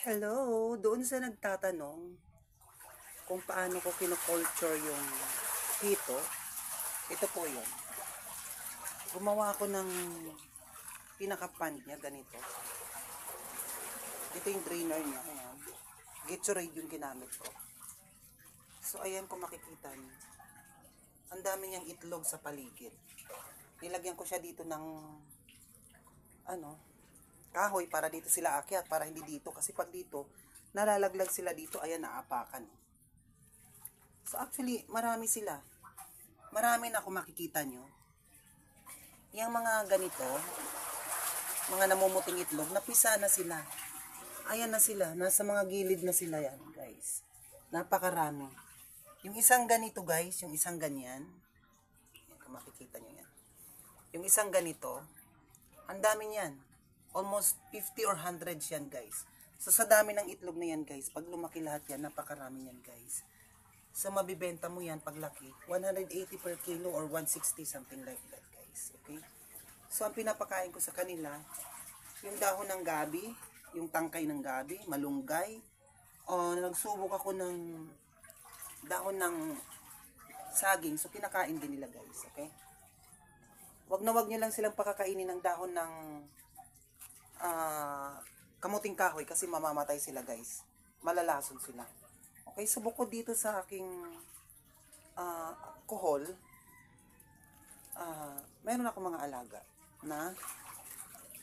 Hello, doon sa nagtatanong kung paano ko kinoculture yung hito, ito po yun. Gumawa ako ng pinaka-pan niya, ganito. Ito yung drainer niya, ayan. Gatorade yung ginamit ko. So, ayan kung makikita niyo. Ang dami niyang itlog sa paligid. Nilagyan ko siya dito ng kahoy para dito sila akyat, para hindi dito. Kasi pag dito, nalalaglag sila dito, ayan, naapakan. So actually, marami sila. Marami na kung makikita nyo. Yung mga ganito, mga namumuting itlog, napisa na sila. Ayan na sila, nasa mga gilid na sila yan, guys. Napakarami. Yung isang ganito, guys, yung isang ganyan, kung makikita nyo yan. Yung isang ganito, ang dami niyan. Almost 50 or 100 yan, guys. So, sa dami ng itlog na yan, guys, pag lumaki lahat yan, napakarami yan, guys. So, mabibenta mo yan pag laki. 180 per kilo or 160, something like that, guys. Okay? So, ang pinapakain ko sa kanila, yung dahon ng gabi, yung tangkay ng gabi, malunggay, o nagsubok ako ng dahon ng saging. So, kinakain din nila, guys. Okay? Wag na wag nyo lang silang pakakainin ng dahon ng kamuting kahoy kasi mamamatay sila, guys. Malalason sila. Okay, so bukod dito sa aking kuhol, meron ako mga alaga na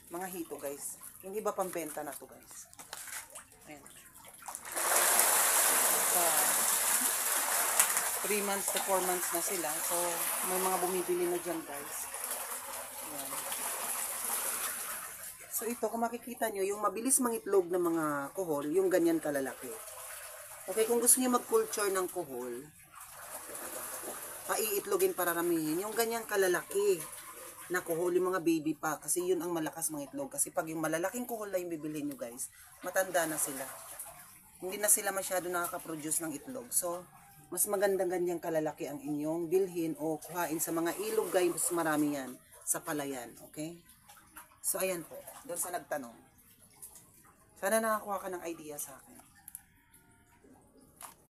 mga hito, guys. Yung iba pambenta na to, guys. Ayan. So, 3 months to 4 months na sila. So, may mga bumibili na dyan, guys. Ayan. So ito, kung makikita nyo, yung mabilis mangitlog ng mga kuhol, yung ganyan kalalaki. Okay, kung gusto niyo mag-culture ng kuhol, paiitlogin para ramihin, yung ganyang kalalaki na kuhol, yung mga baby pa, kasi yun ang malakas mangitlog. Kasi pag yung malalaking kuhol na yung bibilhin nyo, guys, matanda na sila. Hindi na sila masyado nakaka-produce ng itlog. So, mas magandang ganyang kalalaki ang inyong bilhin o kuhain sa mga ilog, guys, mas marami yan sa palayan. Okay? So, ayan po. Doon sa nagtanong. Sana nakakuha ka ng idea sa akin.